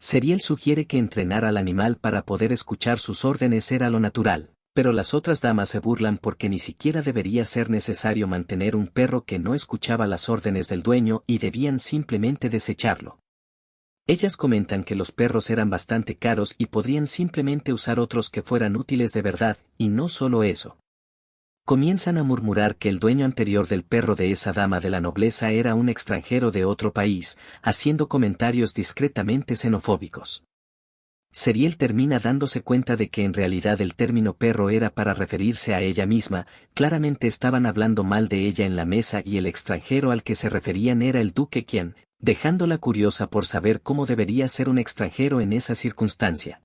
Seriel sugiere que entrenar al animal para poder escuchar sus órdenes era lo natural, pero las otras damas se burlan porque ni siquiera debería ser necesario mantener un perro que no escuchaba las órdenes del dueño y debían simplemente desecharlo. Ellas comentan que los perros eran bastante caros y podrían simplemente usar otros que fueran útiles de verdad, y no solo eso. Comienzan a murmurar que el dueño anterior del perro de esa dama de la nobleza era un extranjero de otro país, haciendo comentarios discretamente xenofóbicos. Seriel termina dándose cuenta de que en realidad el término perro era para referirse a ella misma, claramente estaban hablando mal de ella en la mesa y el extranjero al que se referían era el duque quien, dejándola curiosa por saber cómo debería ser un extranjero en esa circunstancia.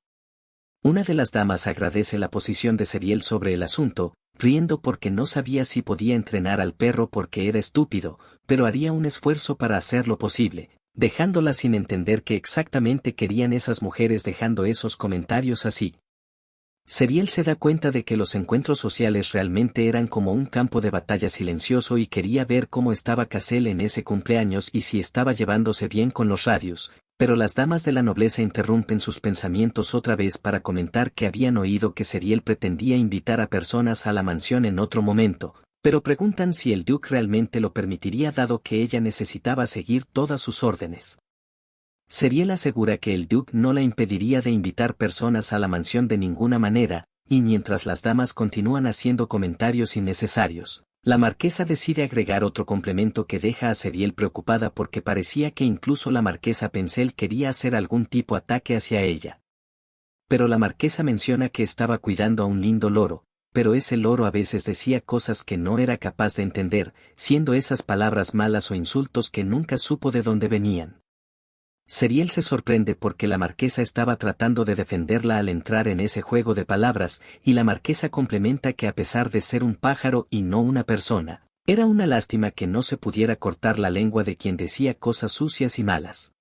Una de las damas agradece la posición de Seriel sobre el asunto, riendo porque no sabía si podía entrenar al perro porque era estúpido, pero haría un esfuerzo para hacerlo posible, dejándola sin entender qué exactamente querían esas mujeres dejando esos comentarios así. Seriel se da cuenta de que los encuentros sociales realmente eran como un campo de batalla silencioso y quería ver cómo estaba Cassel en ese cumpleaños y si estaba llevándose bien con los Radius, pero las damas de la nobleza interrumpen sus pensamientos otra vez para comentar que habían oído que Seriel pretendía invitar a personas a la mansión en otro momento, pero preguntan si el duque realmente lo permitiría dado que ella necesitaba seguir todas sus órdenes. Seriel asegura que el duque no la impediría de invitar personas a la mansión de ninguna manera, y mientras las damas continúan haciendo comentarios innecesarios, la marquesa decide agregar otro complemento que deja a Seriel preocupada porque parecía que incluso la marquesa Pencel quería hacer algún tipo de ataque hacia ella. Pero la marquesa menciona que estaba cuidando a un lindo loro, pero ese loro a veces decía cosas que no era capaz de entender, siendo esas palabras malas o insultos que nunca supo de dónde venían. Seriel se sorprende porque la marquesa estaba tratando de defenderla al entrar en ese juego de palabras, y la marquesa complementa que a pesar de ser un pájaro y no una persona, era una lástima que no se pudiera cortar la lengua de quien decía cosas sucias y malas.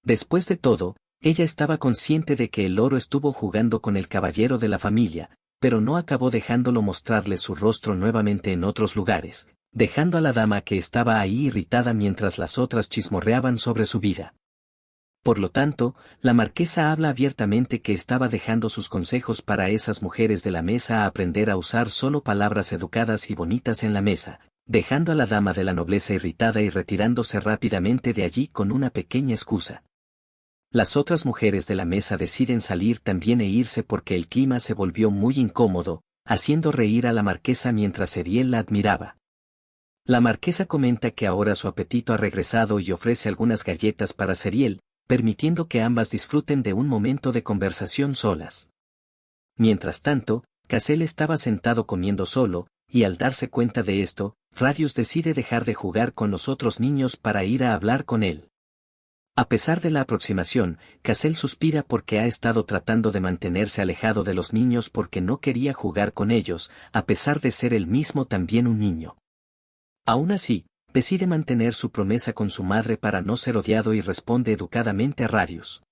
Después de todo, ella estaba consciente de que el loro estuvo jugando con el caballero de la familia, pero no acabó dejándolo mostrarle su rostro nuevamente en otros lugares, dejando a la dama que estaba ahí irritada mientras las otras chismorreaban sobre su vida. Por lo tanto, la marquesa habla abiertamente que estaba dejando sus consejos para esas mujeres de la mesa a aprender a usar solo palabras educadas y bonitas en la mesa, dejando a la dama de la nobleza irritada y retirándose rápidamente de allí con una pequeña excusa. Las otras mujeres de la mesa deciden salir también e irse porque el clima se volvió muy incómodo, haciendo reír a la marquesa mientras Seriel la admiraba. La marquesa comenta que ahora su apetito ha regresado y ofrece algunas galletas para Seriel, permitiendo que ambas disfruten de un momento de conversación solas. Mientras tanto, Cassel estaba sentado comiendo solo, y al darse cuenta de esto, Radius decide dejar de jugar con los otros niños para ir a hablar con él. A pesar de la aproximación, Cassel suspira porque ha estado tratando de mantenerse alejado de los niños porque no quería jugar con ellos, a pesar de ser él mismo también un niño. Aún así, decide mantener su promesa con su madre para no ser odiado y responde educadamente a Radius.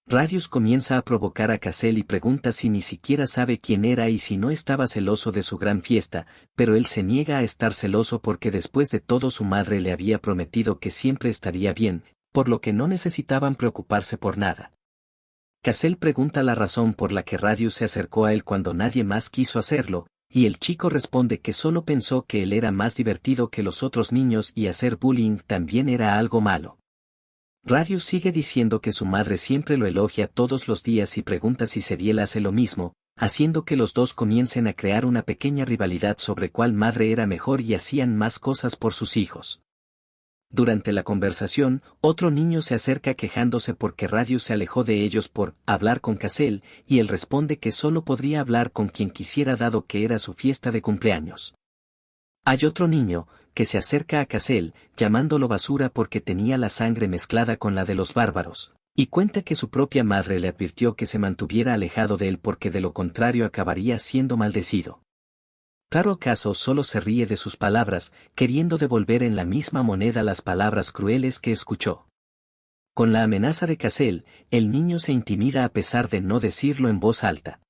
Radius comienza a provocar a Cassel y pregunta si ni siquiera sabe quién era y si no estaba celoso de su gran fiesta, pero él se niega a estar celoso porque después de todo su madre le había prometido que siempre estaría bien, por lo que no necesitaban preocuparse por nada. Cassel pregunta la razón por la que Radius se acercó a él cuando nadie más quiso hacerlo, y el chico responde que solo pensó que él era más divertido que los otros niños y hacer bullying también era algo malo. Radius sigue diciendo que su madre siempre lo elogia todos los días y pregunta si Seriel hace lo mismo, haciendo que los dos comiencen a crear una pequeña rivalidad sobre cuál madre era mejor y hacían más cosas por sus hijos. Durante la conversación, otro niño se acerca quejándose porque Radius se alejó de ellos por hablar con Cassel, y él responde que solo podría hablar con quien quisiera dado que era su fiesta de cumpleaños. Hay otro niño, que se acerca a Cassel, llamándolo basura porque tenía la sangre mezclada con la de los bárbaros, y cuenta que su propia madre le advirtió que se mantuviera alejado de él porque de lo contrario acabaría siendo maldecido. Caro Caso solo se ríe de sus palabras, queriendo devolver en la misma moneda las palabras crueles que escuchó. Con la amenaza de Cassel, el niño se intimida a pesar de no decirlo en voz alta.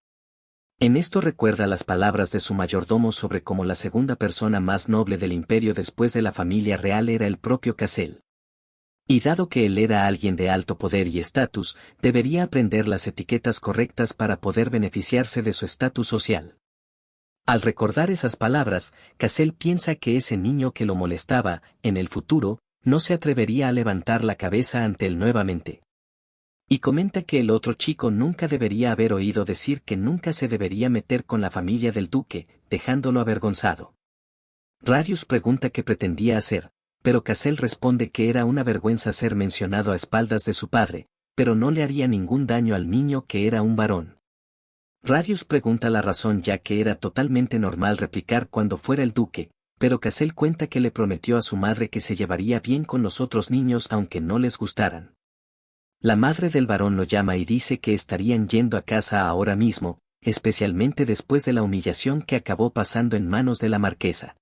En esto recuerda las palabras de su mayordomo sobre cómo la segunda persona más noble del imperio después de la familia real era el propio Cassel. Y dado que él era alguien de alto poder y estatus, debería aprender las etiquetas correctas para poder beneficiarse de su estatus social. Al recordar esas palabras, Cassel piensa que ese niño que lo molestaba, en el futuro, no se atrevería a levantar la cabeza ante él nuevamente. Y comenta que el otro chico nunca debería haber oído decir que nunca se debería meter con la familia del duque, dejándolo avergonzado. Radius pregunta qué pretendía hacer, pero Cassel responde que era una vergüenza ser mencionado a espaldas de su padre, pero no le haría ningún daño al niño que era un varón. Radius pregunta la razón ya que era totalmente normal replicar cuando fuera el duque, pero Cassel cuenta que le prometió a su madre que se llevaría bien con los otros niños aunque no les gustaran. La madre del varón lo llama y dice que estarían yendo a casa ahora mismo, especialmente después de la humillación que acabó pasando en manos de la marquesa.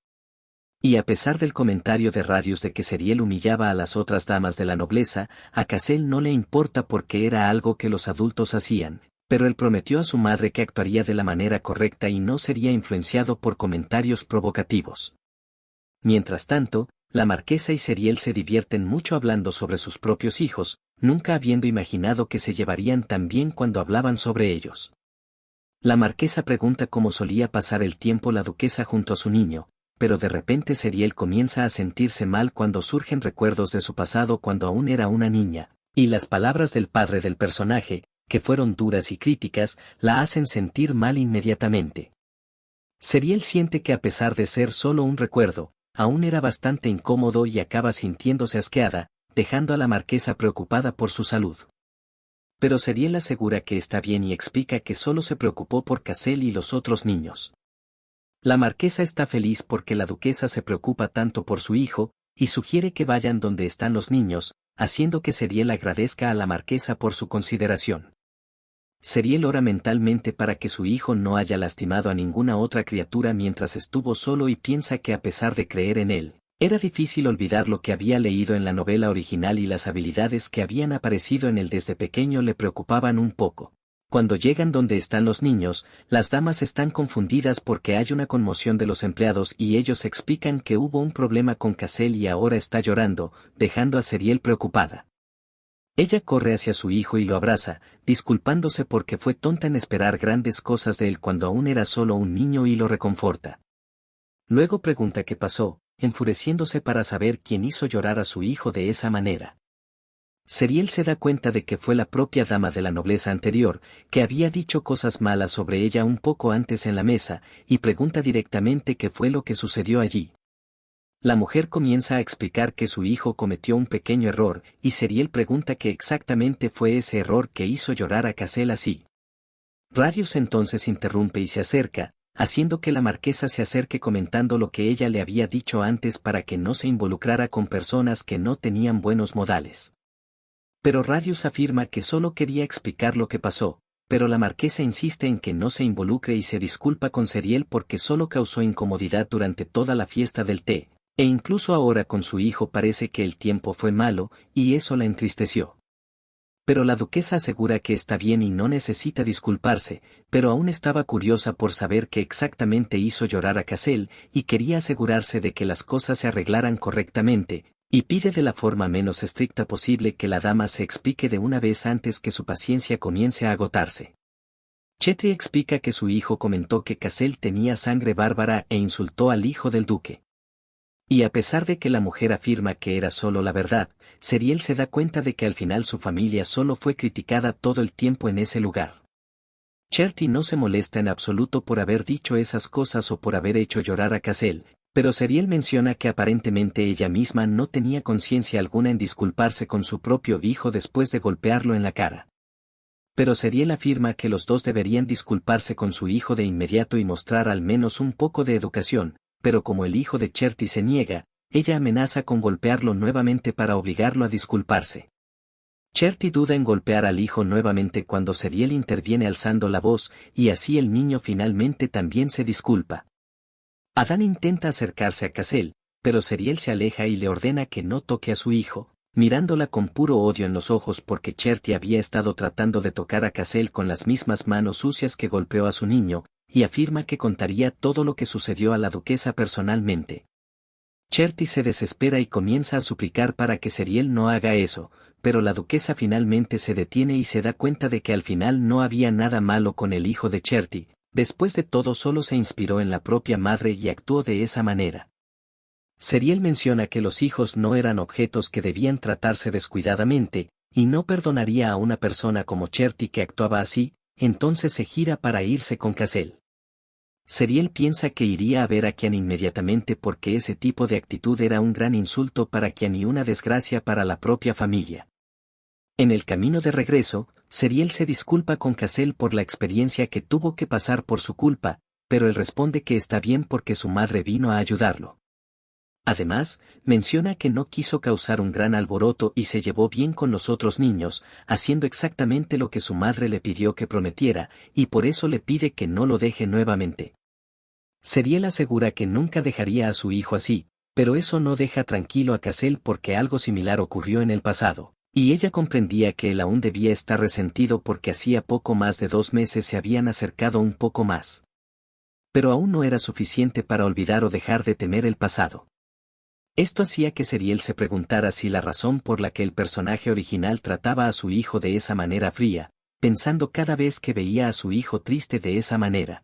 Y a pesar del comentario de Radius de que Seriel humillaba a las otras damas de la nobleza, a Cassel no le importa porque era algo que los adultos hacían, pero él prometió a su madre que actuaría de la manera correcta y no sería influenciado por comentarios provocativos. Mientras tanto, la marquesa y Seriel se divierten mucho hablando sobre sus propios hijos, nunca habiendo imaginado que se llevarían tan bien cuando hablaban sobre ellos. La marquesa pregunta cómo solía pasar el tiempo la duquesa junto a su niño, pero de repente Seriel comienza a sentirse mal cuando surgen recuerdos de su pasado cuando aún era una niña, y las palabras del padre del personaje, que fueron duras y críticas, la hacen sentir mal inmediatamente. Seriel siente que a pesar de ser solo un recuerdo, aún era bastante incómodo y acaba sintiéndose asqueada, dejando a la marquesa preocupada por su salud. Pero Seriel asegura que está bien y explica que solo se preocupó por Cassel y los otros niños. La marquesa está feliz porque la duquesa se preocupa tanto por su hijo, y sugiere que vayan donde están los niños, haciendo que Seriel agradezca a la marquesa por su consideración. Seriel ora mentalmente para que su hijo no haya lastimado a ninguna otra criatura mientras estuvo solo y piensa que a pesar de creer en él, era difícil olvidar lo que había leído en la novela original y las habilidades que habían aparecido en él desde pequeño le preocupaban un poco. Cuando llegan donde están los niños, las damas están confundidas porque hay una conmoción de los empleados y ellos explican que hubo un problema con Cassel y ahora está llorando, dejando a Seriel preocupada. Ella corre hacia su hijo y lo abraza, disculpándose porque fue tonta en esperar grandes cosas de él cuando aún era solo un niño y lo reconforta. Luego pregunta qué pasó, enfureciéndose para saber quién hizo llorar a su hijo de esa manera. Seriel se da cuenta de que fue la propia dama de la nobleza anterior, que había dicho cosas malas sobre ella un poco antes en la mesa, y pregunta directamente qué fue lo que sucedió allí. La mujer comienza a explicar que su hijo cometió un pequeño error, y Seriel pregunta qué exactamente fue ese error que hizo llorar a Cassel así. Radius entonces interrumpe y se acerca, haciendo que la marquesa se acerque comentando lo que ella le había dicho antes para que no se involucrara con personas que no tenían buenos modales. Pero Radius afirma que solo quería explicar lo que pasó, pero la marquesa insiste en que no se involucre y se disculpa con Seriel porque solo causó incomodidad durante toda la fiesta del té, e incluso ahora con su hijo parece que el tiempo fue malo, y eso la entristeció. Pero la duquesa asegura que está bien y no necesita disculparse, pero aún estaba curiosa por saber qué exactamente hizo llorar a Cassel, y quería asegurarse de que las cosas se arreglaran correctamente, y pide de la forma menos estricta posible que la dama se explique de una vez antes que su paciencia comience a agotarse. Chetri explica que su hijo comentó que Cassel tenía sangre bárbara e insultó al hijo del duque. Y a pesar de que la mujer afirma que era solo la verdad, Seriel se da cuenta de que al final su familia solo fue criticada todo el tiempo en ese lugar. Cherty no se molesta en absoluto por haber dicho esas cosas o por haber hecho llorar a Cassel, pero Seriel menciona que aparentemente ella misma no tenía conciencia alguna en disculparse con su propio hijo después de golpearlo en la cara. Pero Seriel afirma que los dos deberían disculparse con su hijo de inmediato y mostrar al menos un poco de educación, pero como el hijo de Cherty se niega, ella amenaza con golpearlo nuevamente para obligarlo a disculparse. Cherty duda en golpear al hijo nuevamente cuando Seriel interviene alzando la voz, y así el niño finalmente también se disculpa. Adán intenta acercarse a Cassel, pero Seriel se aleja y le ordena que no toque a su hijo, mirándola con puro odio en los ojos porque Cherty había estado tratando de tocar a Cassel con las mismas manos sucias que golpeó a su niño, y afirma que contaría todo lo que sucedió a la duquesa personalmente. Cherty se desespera y comienza a suplicar para que Seriel no haga eso, pero la duquesa finalmente se detiene y se da cuenta de que al final no había nada malo con el hijo de Cherty, después de todo solo se inspiró en la propia madre y actuó de esa manera. Seriel menciona que los hijos no eran objetos que debían tratarse descuidadamente, y no perdonaría a una persona como Cherty que actuaba así, entonces se gira para irse con Cassel. Seriel piensa que iría a ver a Kian inmediatamente porque ese tipo de actitud era un gran insulto para Kian y una desgracia para la propia familia. En el camino de regreso, Seriel se disculpa con Cassel por la experiencia que tuvo que pasar por su culpa, pero él responde que está bien porque su madre vino a ayudarlo. Además, menciona que no quiso causar un gran alboroto y se llevó bien con los otros niños, haciendo exactamente lo que su madre le pidió que prometiera, y por eso le pide que no lo deje nuevamente. Seriel asegura que nunca dejaría a su hijo así, pero eso no deja tranquilo a Cassel porque algo similar ocurrió en el pasado, y ella comprendía que él aún debía estar resentido porque hacía poco más de 2 meses se habían acercado un poco más. Pero aún no era suficiente para olvidar o dejar de temer el pasado. Esto hacía que Seriel se preguntara si la razón por la que el personaje original trataba a su hijo de esa manera fría, pensando cada vez que veía a su hijo triste de esa manera.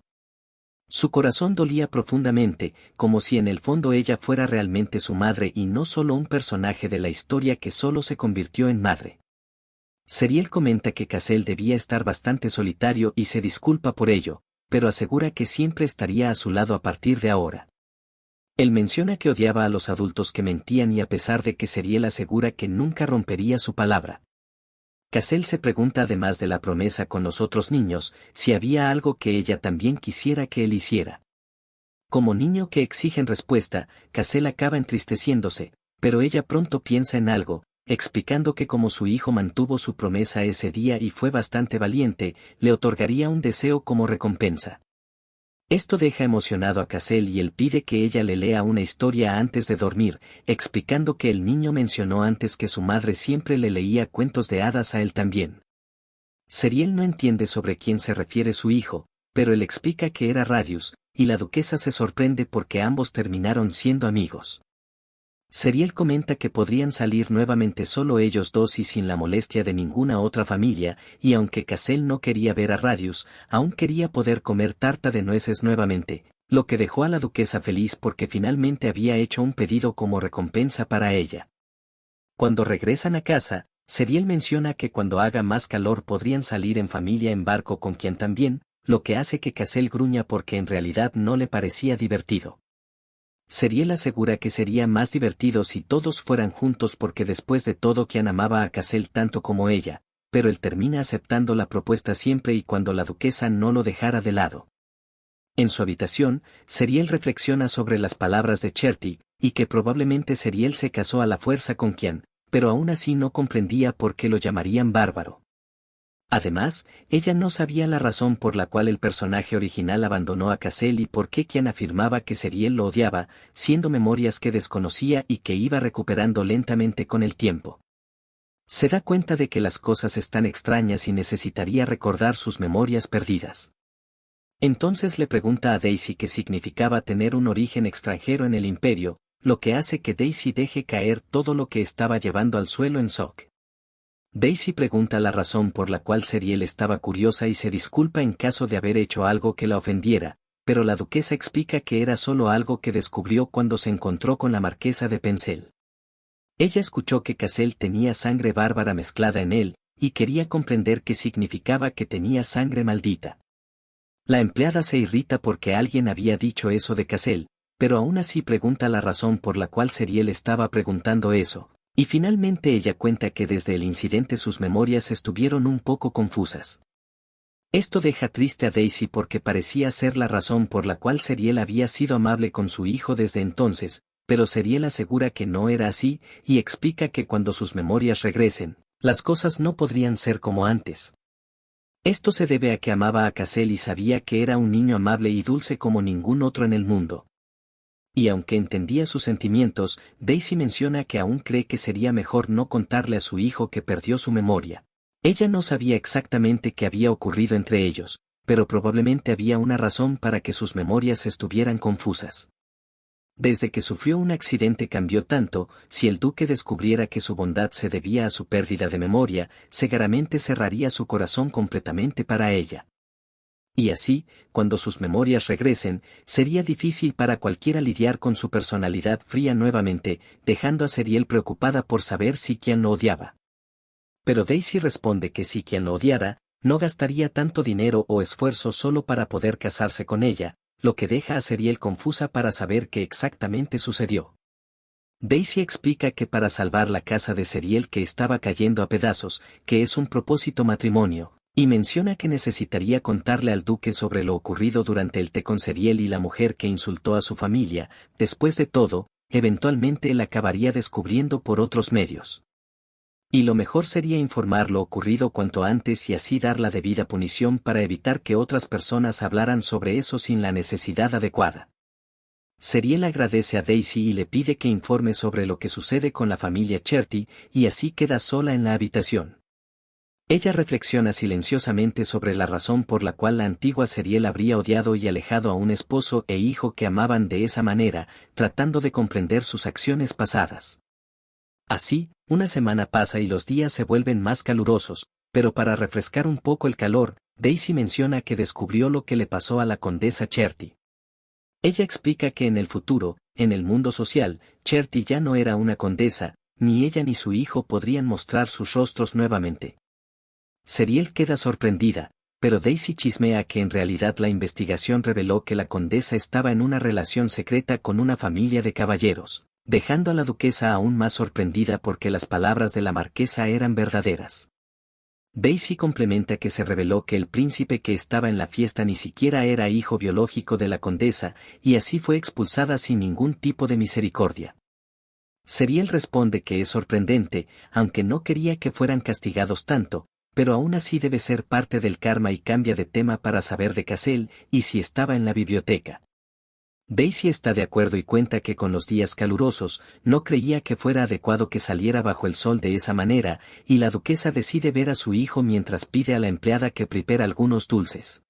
Su corazón dolía profundamente, como si en el fondo ella fuera realmente su madre y no solo un personaje de la historia que solo se convirtió en madre. Seriel comenta que Cassel debía estar bastante solitario y se disculpa por ello, pero asegura que siempre estaría a su lado a partir de ahora. Él menciona que odiaba a los adultos que mentían y a pesar de que Seriel asegura que nunca rompería su palabra. Cassel se pregunta además de la promesa con los otros niños, si había algo que ella también quisiera que él hiciera. Como niño que exigen respuesta, Cassel acaba entristeciéndose, pero ella pronto piensa en algo, explicando que como su hijo mantuvo su promesa ese día y fue bastante valiente, le otorgaría un deseo como recompensa. Esto deja emocionado a Cassel y él pide que ella le lea una historia antes de dormir, explicando que el niño mencionó antes que su madre siempre le leía cuentos de hadas a él también. Seriel no entiende sobre quién se refiere su hijo, pero él explica que era Radius, y la duquesa se sorprende porque ambos terminaron siendo amigos. Seriel comenta que podrían salir nuevamente solo ellos dos y sin la molestia de ninguna otra familia, y aunque Cassel no quería ver a Radius, aún quería poder comer tarta de nueces nuevamente, lo que dejó a la duquesa feliz porque finalmente había hecho un pedido como recompensa para ella. Cuando regresan a casa, Seriel menciona que cuando haga más calor podrían salir en familia en barco con quien también, lo que hace que Cassel gruña porque en realidad no le parecía divertido. Seriel asegura que sería más divertido si todos fueran juntos porque después de todo Kian amaba a Cassel tanto como ella, pero él termina aceptando la propuesta siempre y cuando la duquesa no lo dejara de lado. En su habitación, Seriel reflexiona sobre las palabras de Cherty, y que probablemente Seriel se casó a la fuerza con Kian, pero aún así no comprendía por qué lo llamarían bárbaro. Además, ella no sabía la razón por la cual el personaje original abandonó a Cassel y por qué Kian afirmaba que Seriel lo odiaba, siendo memorias que desconocía y que iba recuperando lentamente con el tiempo. Se da cuenta de que las cosas están extrañas y necesitaría recordar sus memorias perdidas. Entonces le pregunta a Daisy qué significaba tener un origen extranjero en el imperio, lo que hace que Daisy deje caer todo lo que estaba llevando al suelo en Sok. Daisy pregunta la razón por la cual Seriel estaba curiosa y se disculpa en caso de haber hecho algo que la ofendiera, pero la duquesa explica que era solo algo que descubrió cuando se encontró con la marquesa de Pencel. Ella escuchó que Cassel tenía sangre bárbara mezclada en él, y quería comprender qué significaba que tenía sangre maldita. La empleada se irrita porque alguien había dicho eso de Cassel, pero aún así pregunta la razón por la cual Seriel estaba preguntando eso. Y finalmente ella cuenta que desde el incidente sus memorias estuvieron un poco confusas. Esto deja triste a Daisy porque parecía ser la razón por la cual Seriel había sido amable con su hijo desde entonces, pero Seriel asegura que no era así, y explica que cuando sus memorias regresen, las cosas no podrían ser como antes. Esto se debe a que amaba a Cassel y sabía que era un niño amable y dulce como ningún otro en el mundo. Y aunque entendía sus sentimientos, Daisy menciona que aún cree que sería mejor no contarle a su hijo que perdió su memoria. Ella no sabía exactamente qué había ocurrido entre ellos, pero probablemente había una razón para que sus memorias estuvieran confusas. Desde que sufrió un accidente cambió tanto, si el duque descubriera que su bondad se debía a su pérdida de memoria, seguramente cerraría su corazón completamente para ella. Y así, cuando sus memorias regresen, sería difícil para cualquiera lidiar con su personalidad fría nuevamente, dejando a Seriel preocupada por saber si quien lo odiaba. Pero Daisy responde que si quien lo odiara, no gastaría tanto dinero o esfuerzo solo para poder casarse con ella, lo que deja a Seriel confusa para saber qué exactamente sucedió. Daisy explica que para salvar la casa de Seriel que estaba cayendo a pedazos, que es un propósito matrimonio, y menciona que necesitaría contarle al duque sobre lo ocurrido durante el té con Seriel y la mujer que insultó a su familia. Después de todo, eventualmente él acabaría descubriendo por otros medios. Y lo mejor sería informar lo ocurrido cuanto antes y así dar la debida punición para evitar que otras personas hablaran sobre eso sin la necesidad adecuada. Seriel agradece a Daisy y le pide que informe sobre lo que sucede con la familia Cherty, y así queda sola en la habitación. Ella reflexiona silenciosamente sobre la razón por la cual la antigua Seriel habría odiado y alejado a un esposo e hijo que amaban de esa manera, tratando de comprender sus acciones pasadas. Así, una semana pasa y los días se vuelven más calurosos, pero para refrescar un poco el calor, Daisy menciona que descubrió lo que le pasó a la condesa Cherty. Ella explica que en el futuro, en el mundo social, Cherty ya no era una condesa, ni ella ni su hijo podrían mostrar sus rostros nuevamente. Seriel queda sorprendida, pero Daisy chismea que en realidad la investigación reveló que la condesa estaba en una relación secreta con una familia de caballeros, dejando a la duquesa aún más sorprendida porque las palabras de la marquesa eran verdaderas. Daisy complementa que se reveló que el príncipe que estaba en la fiesta ni siquiera era hijo biológico de la condesa, y así fue expulsada sin ningún tipo de misericordia. Seriel responde que es sorprendente, aunque no quería que fueran castigados tanto, pero aún así debe ser parte del karma y cambia de tema para saber de Cassel y si estaba en la biblioteca. Daisy está de acuerdo y cuenta que con los días calurosos, no creía que fuera adecuado que saliera bajo el sol de esa manera, y la duquesa decide ver a su hijo mientras pide a la empleada que prepare algunos dulces.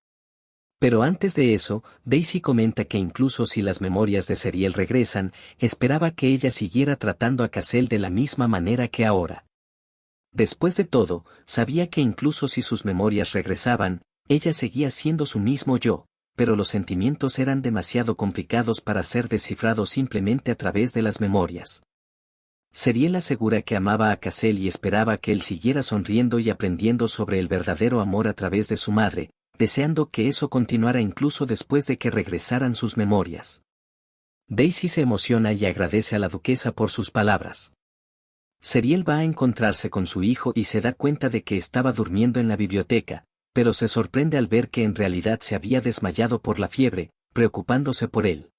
Pero antes de eso, Daisy comenta que incluso si las memorias de Seriel regresan, esperaba que ella siguiera tratando a Cassel de la misma manera que ahora. Después de todo, sabía que incluso si sus memorias regresaban, ella seguía siendo su mismo yo, pero los sentimientos eran demasiado complicados para ser descifrados simplemente a través de las memorias. Seriel asegura que amaba a Cassel y esperaba que él siguiera sonriendo y aprendiendo sobre el verdadero amor a través de su madre, deseando que eso continuara incluso después de que regresaran sus memorias. Daisy se emociona y agradece a la duquesa por sus palabras. Seriel va a encontrarse con su hijo y se da cuenta de que estaba durmiendo en la biblioteca, pero se sorprende al ver que en realidad se había desmayado por la fiebre, preocupándose por él.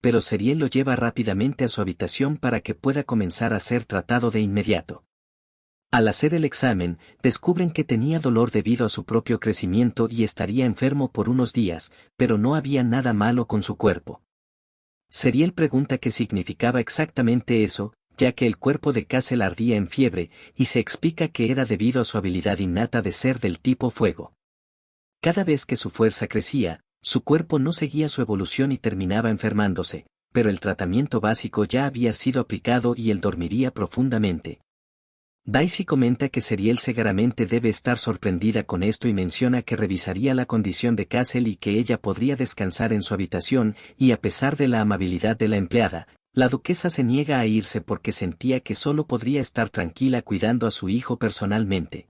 Pero Seriel lo lleva rápidamente a su habitación para que pueda comenzar a ser tratado de inmediato. Al hacer el examen, descubren que tenía dolor debido a su propio crecimiento y estaría enfermo por unos días, pero no había nada malo con su cuerpo. Seriel pregunta qué significaba exactamente eso, ya que el cuerpo de Cassel ardía en fiebre, y se explica que era debido a su habilidad innata de ser del tipo fuego. Cada vez que su fuerza crecía, su cuerpo no seguía su evolución y terminaba enfermándose, pero el tratamiento básico ya había sido aplicado y él dormiría profundamente. Daisy comenta que Seriel seguramente debe estar sorprendida con esto y menciona que revisaría la condición de Cassel y que ella podría descansar en su habitación, y a pesar de la amabilidad de la empleada, la duquesa se niega a irse porque sentía que solo podría estar tranquila cuidando a su hijo personalmente.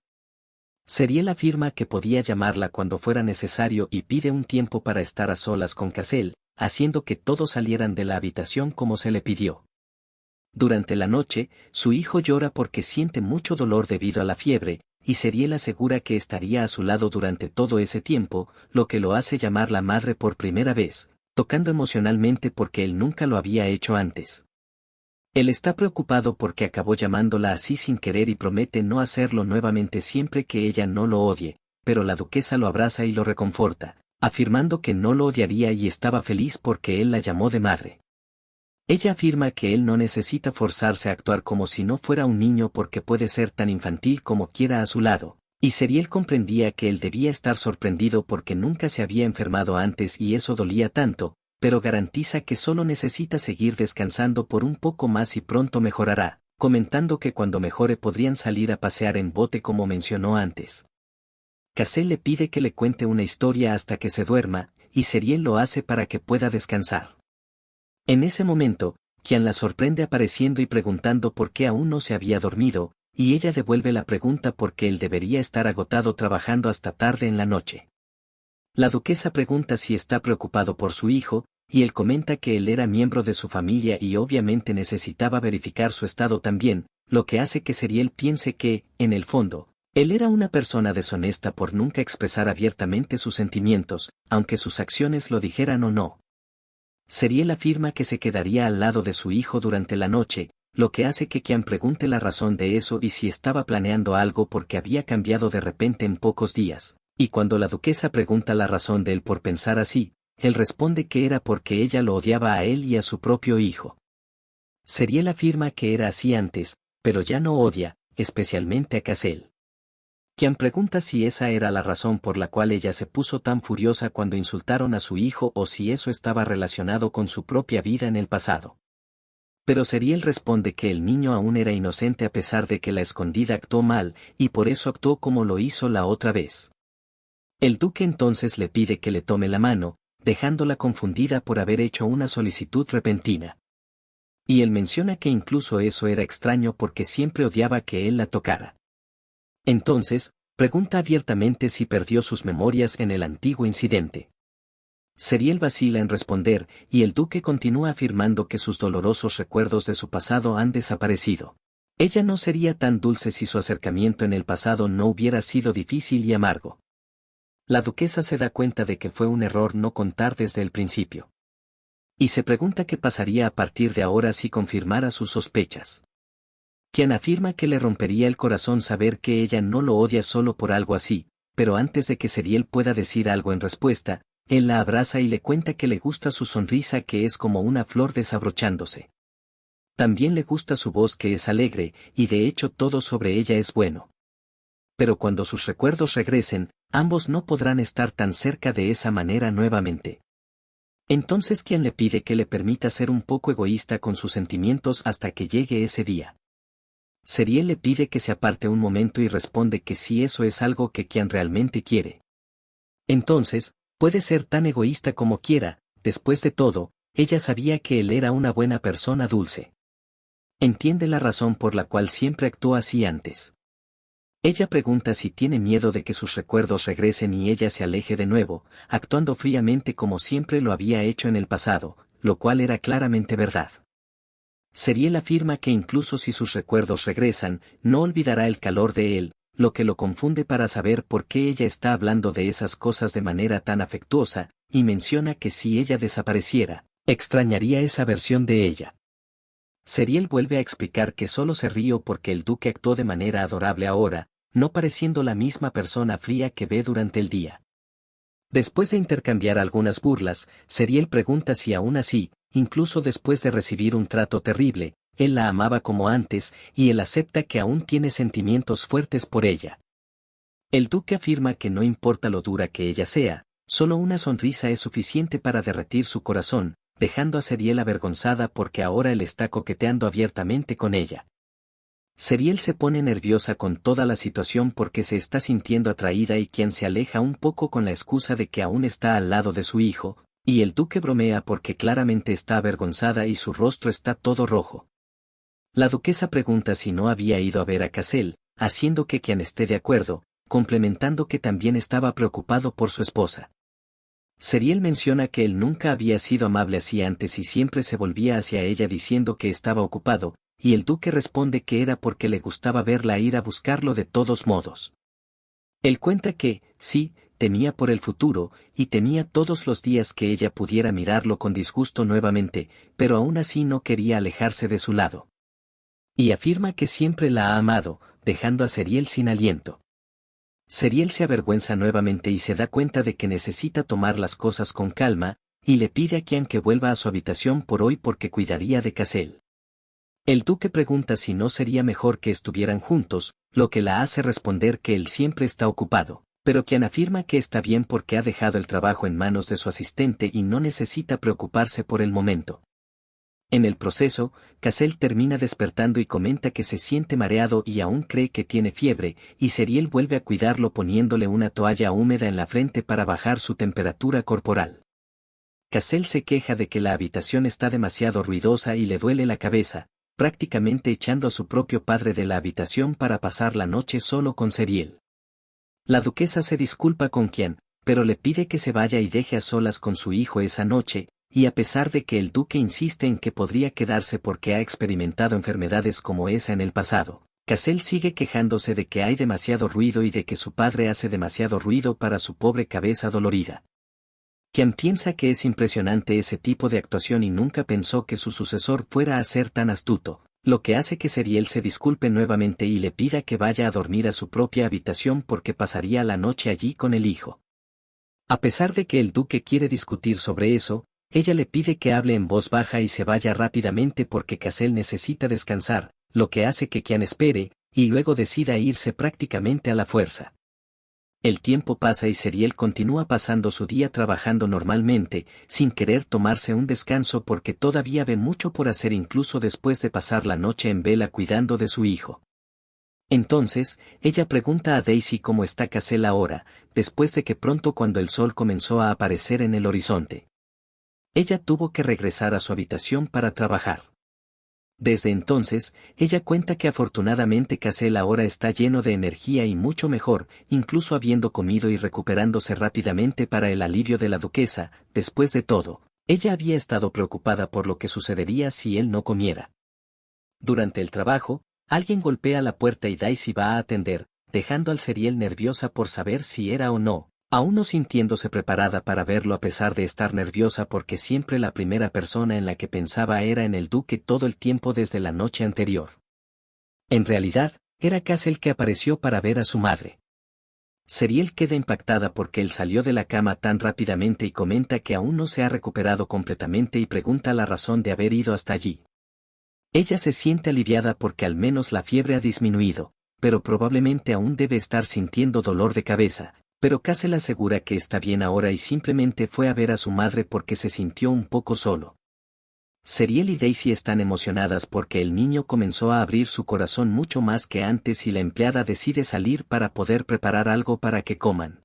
Seriel afirma que podía llamarla cuando fuera necesario y pide un tiempo para estar a solas con Cassel, haciendo que todos salieran de la habitación como se le pidió. Durante la noche, su hijo llora porque siente mucho dolor debido a la fiebre, y Seriel asegura que estaría a su lado durante todo ese tiempo, lo que lo hace llamar la madre por primera vez, tocando emocionalmente porque él nunca lo había hecho antes. Él está preocupado porque acabó llamándola así sin querer y promete no hacerlo nuevamente siempre que ella no lo odie, pero la duquesa lo abraza y lo reconforta, afirmando que no lo odiaría y estaba feliz porque él la llamó de madre. Ella afirma que él no necesita forzarse a actuar como si no fuera un niño porque puede ser tan infantil como quiera a su lado, y Seriel comprendía que él debía estar sorprendido porque nunca se había enfermado antes y eso dolía tanto, pero garantiza que solo necesita seguir descansando por un poco más y pronto mejorará, comentando que cuando mejore podrían salir a pasear en bote como mencionó antes. Cassel le pide que le cuente una historia hasta que se duerma, y Seriel lo hace para que pueda descansar. En ese momento, Kian la sorprende apareciendo y preguntando por qué aún no se había dormido, y ella devuelve la pregunta porque él debería estar agotado trabajando hasta tarde en la noche. La duquesa pregunta si está preocupado por su hijo, y él comenta que él era miembro de su familia y obviamente necesitaba verificar su estado también, lo que hace que Seriel piense que, en el fondo, él era una persona deshonesta por nunca expresar abiertamente sus sentimientos, aunque sus acciones lo dijeran o no. Seriel afirma que se quedaría al lado de su hijo durante la noche, lo que hace que Kian pregunte la razón de eso y si estaba planeando algo porque había cambiado de repente en pocos días, y cuando la duquesa pregunta la razón de él por pensar así, él responde que era porque ella lo odiaba a él y a su propio hijo. Seriel afirma que era así antes, pero ya no odia, especialmente a Cassel. Kian pregunta si esa era la razón por la cual ella se puso tan furiosa cuando insultaron a su hijo o si eso estaba relacionado con su propia vida en el pasado. Pero Seriel responde que el niño aún era inocente a pesar de que la escondida actuó mal, y por eso actuó como lo hizo la otra vez. El duque entonces le pide que le tome la mano, dejándola confundida por haber hecho una solicitud repentina. Y él menciona que incluso eso era extraño porque siempre odiaba que él la tocara. Entonces, pregunta abiertamente si perdió sus memorias en el antiguo incidente. Seriel vacila en responder, y el duque continúa afirmando que sus dolorosos recuerdos de su pasado han desaparecido. Ella no sería tan dulce si su acercamiento en el pasado no hubiera sido difícil y amargo. La duquesa se da cuenta de que fue un error no contar desde el principio. Y se pregunta qué pasaría a partir de ahora si confirmara sus sospechas. Kian afirma que le rompería el corazón saber que ella no lo odia solo por algo así, pero antes de que Seriel pueda decir algo en respuesta, él la abraza y le cuenta que le gusta su sonrisa que es como una flor desabrochándose. También le gusta su voz que es alegre, y de hecho todo sobre ella es bueno. Pero cuando sus recuerdos regresen, ambos no podrán estar tan cerca de esa manera nuevamente. Entonces Kian le pide que le permita ser un poco egoísta con sus sentimientos hasta que llegue ese día. Seriel le pide que se aparte un momento y responde que sí, eso es algo que Kian realmente quiere. Entonces, puede ser tan egoísta como quiera, después de todo, ella sabía que él era una buena persona dulce. Entiende la razón por la cual siempre actuó así antes. Ella pregunta si tiene miedo de que sus recuerdos regresen y ella se aleje de nuevo, actuando fríamente como siempre lo había hecho en el pasado, lo cual era claramente verdad. Seriel afirma que incluso si sus recuerdos regresan, no olvidará el calor de él, lo que lo confunde para saber por qué ella está hablando de esas cosas de manera tan afectuosa, y menciona que si ella desapareciera, extrañaría esa versión de ella. Seriel vuelve a explicar que solo se rió porque el duque actuó de manera adorable ahora, no pareciendo la misma persona fría que ve durante el día. Después de intercambiar algunas burlas, Seriel pregunta si aún así, incluso después de recibir un trato terrible, él la amaba como antes, y él acepta que aún tiene sentimientos fuertes por ella. El duque afirma que no importa lo dura que ella sea, solo una sonrisa es suficiente para derretir su corazón, dejando a Seriel avergonzada porque ahora él está coqueteando abiertamente con ella. Seriel se pone nerviosa con toda la situación porque se está sintiendo atraída y quien se aleja un poco con la excusa de que aún está al lado de su hijo, y el duque bromea porque claramente está avergonzada y su rostro está todo rojo. La duquesa pregunta si no había ido a ver a Cassel, haciendo que Kian esté de acuerdo, complementando que también estaba preocupado por su esposa. Seriel menciona que él nunca había sido amable así antes y siempre se volvía hacia ella diciendo que estaba ocupado, y el duque responde que era porque le gustaba verla ir a buscarlo de todos modos. Él cuenta que, sí, temía por el futuro, y temía todos los días que ella pudiera mirarlo con disgusto nuevamente, pero aún así no quería alejarse de su lado. Y afirma que siempre la ha amado, dejando a Seriel sin aliento. Seriel se avergüenza nuevamente y se da cuenta de que necesita tomar las cosas con calma, y le pide a Kian que vuelva a su habitación por hoy porque cuidaría de Cassel. El duque pregunta si no sería mejor que estuvieran juntos, lo que la hace responder que él siempre está ocupado, Pero quien afirma que está bien porque ha dejado el trabajo en manos de su asistente y no necesita preocuparse por el momento. En el proceso, Cassel termina despertando y comenta que se siente mareado y aún cree que tiene fiebre, y Seriel vuelve a cuidarlo poniéndole una toalla húmeda en la frente para bajar su temperatura corporal. Cassel se queja de que la habitación está demasiado ruidosa y le duele la cabeza, prácticamente echando a su propio padre de la habitación para pasar la noche solo con Seriel. La duquesa se disculpa con quien, pero le pide que se vaya y deje a solas con su hijo esa noche, y a pesar de que el duque insiste en que podría quedarse porque ha experimentado enfermedades como esa en el pasado, Cassel sigue quejándose de que hay demasiado ruido y de que su padre hace demasiado ruido para su pobre cabeza dolorida. Quien piensa que es impresionante ese tipo de actuación y nunca pensó que su sucesor fuera a ser tan astuto, lo que hace que Seriel se disculpe nuevamente y le pida que vaya a dormir a su propia habitación porque pasaría la noche allí con el hijo. A pesar de que el duque quiere discutir sobre eso, ella le pide que hable en voz baja y se vaya rápidamente porque Cassel necesita descansar, lo que hace que Kian espere, y luego decida irse prácticamente a la fuerza. El tiempo pasa y Seriel continúa pasando su día trabajando normalmente, sin querer tomarse un descanso porque todavía ve mucho por hacer incluso después de pasar la noche en vela cuidando de su hijo. Entonces, ella pregunta a Daisy cómo está Cassel ahora, después de que pronto cuando el sol comenzó a aparecer en el horizonte. Ella tuvo que regresar a su habitación para trabajar. Desde entonces, ella cuenta que afortunadamente Cassel ahora está lleno de energía y mucho mejor, incluso habiendo comido y recuperándose rápidamente para el alivio de la duquesa. Después de todo, ella había estado preocupada por lo que sucedería si él no comiera. Durante el trabajo, alguien golpea la puerta y Daisy va a atender, dejando al Seriel nerviosa por saber si era o no, aún no sintiéndose preparada para verlo a pesar de estar nerviosa porque siempre la primera persona en la que pensaba era en el duque todo el tiempo desde la noche anterior. En realidad, era Cassel que apareció para ver a su madre. Seriel queda impactada porque él salió de la cama tan rápidamente y comenta que aún no se ha recuperado completamente y pregunta la razón de haber ido hasta allí. Ella se siente aliviada porque al menos la fiebre ha disminuido, pero probablemente aún debe estar sintiendo dolor de cabeza. Pero Cassel asegura que está bien ahora y simplemente fue a ver a su madre porque se sintió un poco solo. Seriel y Daisy están emocionadas porque el niño comenzó a abrir su corazón mucho más que antes y la empleada decide salir para poder preparar algo para que coman.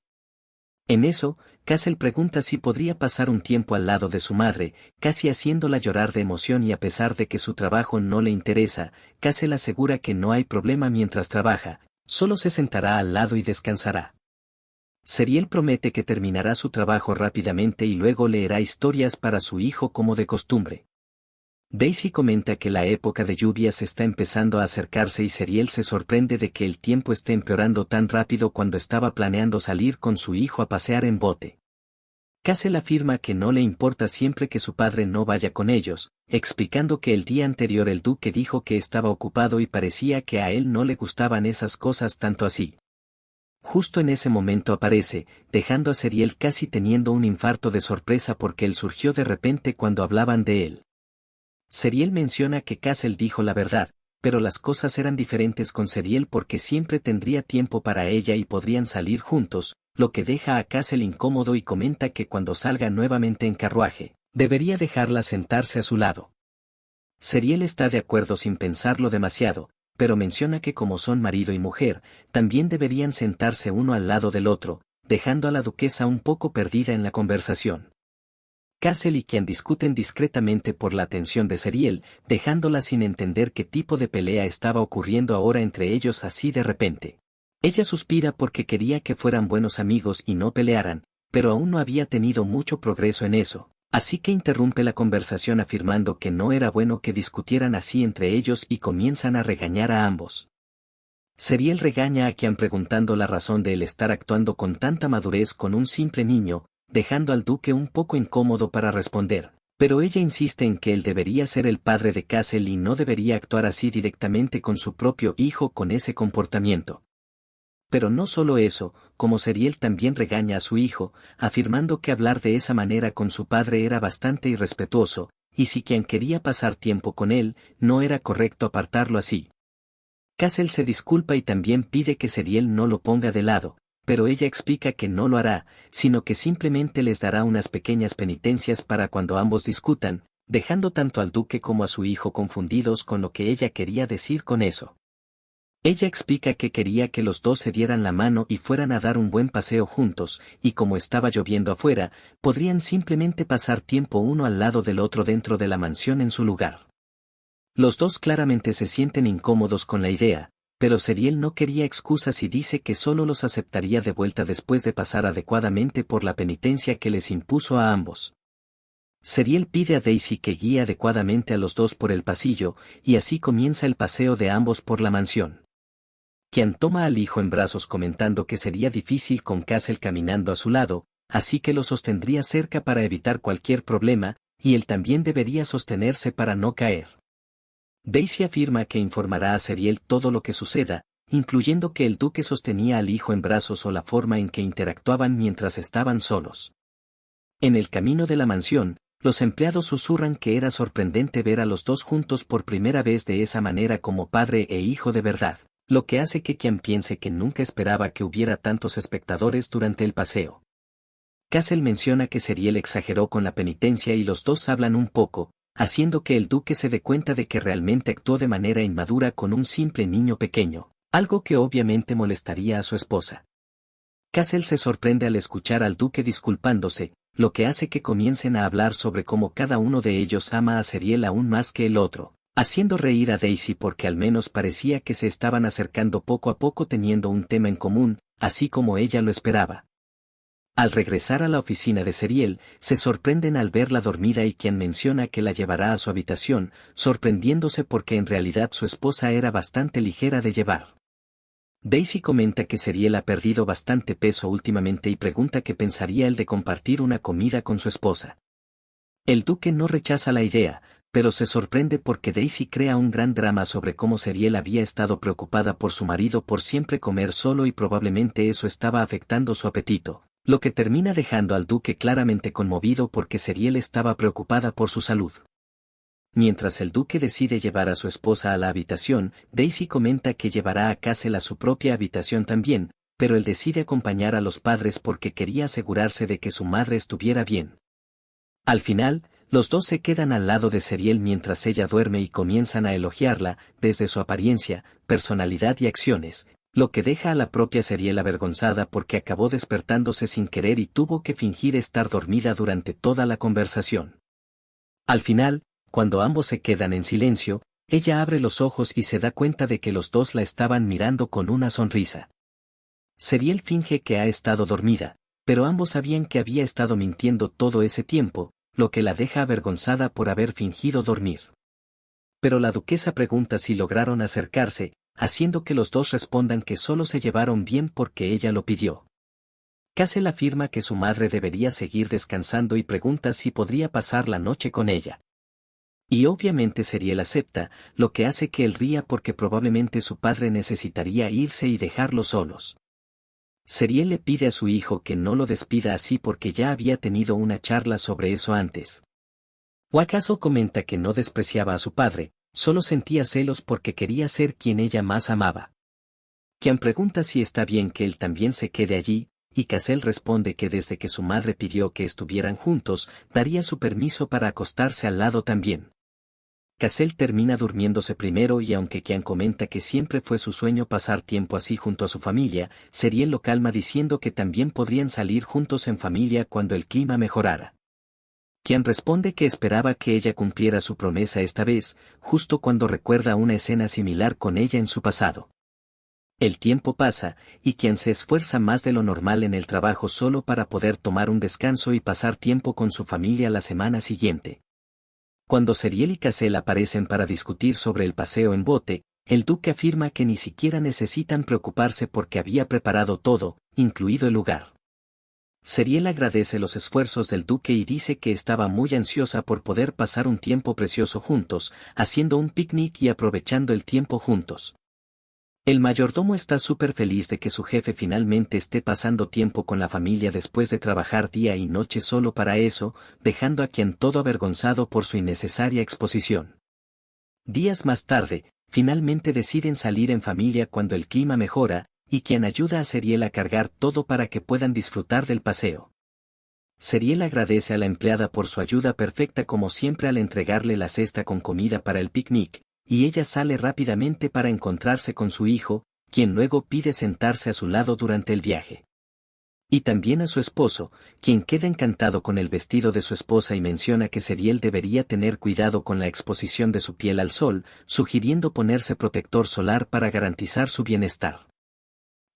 En eso, Cassel pregunta si podría pasar un tiempo al lado de su madre, casi haciéndola llorar de emoción y a pesar de que su trabajo no le interesa, Cassel asegura que no hay problema mientras trabaja, solo se sentará al lado y descansará. Seriel promete que terminará su trabajo rápidamente y luego leerá historias para su hijo como de costumbre. Daisy comenta que la época de lluvias está empezando a acercarse y Seriel se sorprende de que el tiempo esté empeorando tan rápido cuando estaba planeando salir con su hijo a pasear en bote. Cassel afirma que no le importa siempre que su padre no vaya con ellos, explicando que el día anterior el duque dijo que estaba ocupado y parecía que a él no le gustaban esas cosas tanto así. Justo en ese momento aparece, dejando a Seriel casi teniendo un infarto de sorpresa porque él surgió de repente cuando hablaban de él. Seriel menciona que Cassel dijo la verdad, pero las cosas eran diferentes con Seriel porque siempre tendría tiempo para ella y podrían salir juntos, lo que deja a Cassel incómodo y comenta que cuando salga nuevamente en carruaje, debería dejarla sentarse a su lado. Seriel está de acuerdo sin pensarlo demasiado, pero menciona que como son marido y mujer, también deberían sentarse uno al lado del otro, dejando a la duquesa un poco perdida en la conversación. Cassel y Kian discuten discretamente por la atención de Seriel, dejándola sin entender qué tipo de pelea estaba ocurriendo ahora entre ellos así de repente. Ella suspira porque quería que fueran buenos amigos y no pelearan, pero aún no había tenido mucho progreso en eso. Así que interrumpe la conversación afirmando que no era bueno que discutieran así entre ellos y comienzan a regañar a ambos. Seriel regaña a Kian preguntando la razón de él estar actuando con tanta madurez con un simple niño, dejando al duque un poco incómodo para responder, pero ella insiste en que él debería ser el padre de Cassel y no debería actuar así directamente con su propio hijo con ese comportamiento. Pero no solo eso, como Seriel también regaña a su hijo, afirmando que hablar de esa manera con su padre era bastante irrespetuoso, y si quien quería pasar tiempo con él, no era correcto apartarlo así. Cassel se disculpa y también pide que Seriel no lo ponga de lado, pero ella explica que no lo hará, sino que simplemente les dará unas pequeñas penitencias para cuando ambos discutan, dejando tanto al duque como a su hijo confundidos con lo que ella quería decir con eso. Ella explica que quería que los dos se dieran la mano y fueran a dar un buen paseo juntos, y como estaba lloviendo afuera, podrían simplemente pasar tiempo uno al lado del otro dentro de la mansión en su lugar. Los dos claramente se sienten incómodos con la idea, pero Seriel no quería excusas y dice que solo los aceptaría de vuelta después de pasar adecuadamente por la penitencia que les impuso a ambos. Seriel pide a Daisy que guíe adecuadamente a los dos por el pasillo, y así comienza el paseo de ambos por la mansión. Kian toma al hijo en brazos comentando que sería difícil con Castle caminando a su lado, así que lo sostendría cerca para evitar cualquier problema, y él también debería sostenerse para no caer. Daisy afirma que informará a Seriel todo lo que suceda, incluyendo que el duque sostenía al hijo en brazos o la forma en que interactuaban mientras estaban solos. En el camino de la mansión, los empleados susurran que era sorprendente ver a los dos juntos por primera vez de esa manera como padre e hijo de verdad, lo que hace que Kian piense que nunca esperaba que hubiera tantos espectadores durante el paseo. Castle menciona que Seriel exageró con la penitencia y los dos hablan un poco, haciendo que el duque se dé cuenta de que realmente actuó de manera inmadura con un simple niño pequeño, algo que obviamente molestaría a su esposa. Castle se sorprende al escuchar al duque disculpándose, lo que hace que comiencen a hablar sobre cómo cada uno de ellos ama a Seriel aún más que el otro, haciendo reír a Daisy porque al menos parecía que se estaban acercando poco a poco teniendo un tema en común, así como ella lo esperaba. Al regresar a la oficina de Seriel, se sorprenden al verla dormida y quien menciona que la llevará a su habitación, sorprendiéndose porque en realidad su esposa era bastante ligera de llevar. Daisy comenta que Seriel ha perdido bastante peso últimamente y pregunta qué pensaría él de compartir una comida con su esposa. El duque no rechaza la idea, pero se sorprende porque Daisy crea un gran drama sobre cómo Seriel había estado preocupada por su marido por siempre comer solo y probablemente eso estaba afectando su apetito, lo que termina dejando al duque claramente conmovido porque Seriel estaba preocupada por su salud. Mientras el duque decide llevar a su esposa a la habitación, Daisy comenta que llevará a Castle a su propia habitación también, pero él decide acompañar a los padres porque quería asegurarse de que su madre estuviera bien. Al final, los dos se quedan al lado de Seriel mientras ella duerme y comienzan a elogiarla, desde su apariencia, personalidad y acciones, lo que deja a la propia Seriel avergonzada porque acabó despertándose sin querer y tuvo que fingir estar dormida durante toda la conversación. Al final, cuando ambos se quedan en silencio, ella abre los ojos y se da cuenta de que los dos la estaban mirando con una sonrisa. Seriel finge que ha estado dormida, pero ambos sabían que había estado mintiendo todo ese tiempo, lo que la deja avergonzada por haber fingido dormir. Pero la duquesa pregunta si lograron acercarse, haciendo que los dos respondan que solo se llevaron bien porque ella lo pidió. Castle afirma que su madre debería seguir descansando y pregunta si podría pasar la noche con ella. Y obviamente Seriel acepta, lo que hace que él ría porque probablemente su padre necesitaría irse y dejarlos solos. Seriel le pide a su hijo que no lo despida así porque ya había tenido una charla sobre eso antes. ¿O acaso comenta que no despreciaba a su padre, solo sentía celos porque quería ser quien ella más amaba? Quien pregunta si está bien que él también se quede allí, y Castle responde que desde que su madre pidió que estuvieran juntos, daría su permiso para acostarse al lado también. Castle termina durmiéndose primero y aunque Kian comenta que siempre fue su sueño pasar tiempo así junto a su familia, Seriel lo calma diciendo que también podrían salir juntos en familia cuando el clima mejorara. Kian responde que esperaba que ella cumpliera su promesa esta vez, justo cuando recuerda una escena similar con ella en su pasado. El tiempo pasa, y Kian se esfuerza más de lo normal en el trabajo solo para poder tomar un descanso y pasar tiempo con su familia la semana siguiente. Cuando Seriel y Castle aparecen para discutir sobre el paseo en bote, el duque afirma que ni siquiera necesitan preocuparse porque había preparado todo, incluido el lugar. Seriel agradece los esfuerzos del duque y dice que estaba muy ansiosa por poder pasar un tiempo precioso juntos, haciendo un picnic y aprovechando el tiempo juntos. El mayordomo está súper feliz de que su jefe finalmente esté pasando tiempo con la familia después de trabajar día y noche solo para eso, dejando a Kian todo avergonzado por su innecesaria exposición. Días más tarde, finalmente deciden salir en familia cuando el clima mejora, y quien ayuda a Seriel a cargar todo para que puedan disfrutar del paseo. Seriel agradece a la empleada por su ayuda perfecta como siempre al entregarle la cesta con comida para el picnic, y ella sale rápidamente para encontrarse con su hijo, quien luego pide sentarse a su lado durante el viaje. Y también a su esposo, quien queda encantado con el vestido de su esposa y menciona que Seriel debería tener cuidado con la exposición de su piel al sol, sugiriendo ponerse protector solar para garantizar su bienestar.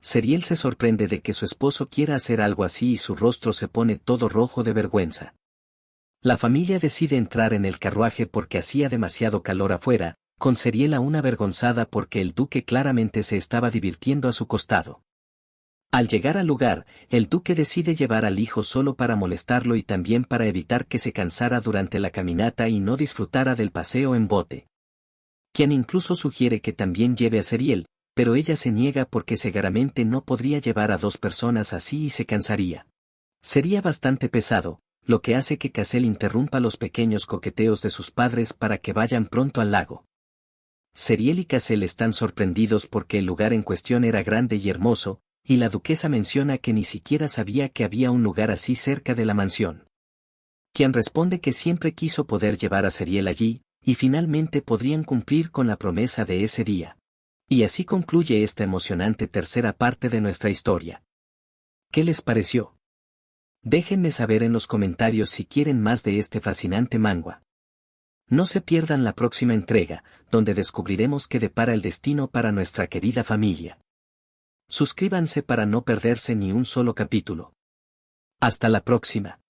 Seriel se sorprende de que su esposo quiera hacer algo así y su rostro se pone todo rojo de vergüenza. La familia decide entrar en el carruaje porque hacía demasiado calor afuera, con Seriel aún avergonzada porque el duque claramente se estaba divirtiendo a su costado. Al llegar al lugar, el duque decide llevar al hijo solo para molestarlo y también para evitar que se cansara durante la caminata y no disfrutara del paseo en bote. Quien incluso sugiere que también lleve a Seriel, pero ella se niega porque seguramente no podría llevar a 2 personas así y se cansaría. Sería bastante pesado, lo que hace que Cassel interrumpa los pequeños coqueteos de sus padres para que vayan pronto al lago. Seriel y Cassel están sorprendidos porque el lugar en cuestión era grande y hermoso, y la duquesa menciona que ni siquiera sabía que había un lugar así cerca de la mansión. Quien responde que siempre quiso poder llevar a Seriel allí, y finalmente podrían cumplir con la promesa de ese día. Y así concluye esta emocionante tercera parte de nuestra historia. ¿Qué les pareció? Déjenme saber en los comentarios si quieren más de este fascinante manga. No se pierdan la próxima entrega, donde descubriremos qué depara el destino para nuestra querida familia. Suscríbanse para no perderse ni un solo capítulo. Hasta la próxima.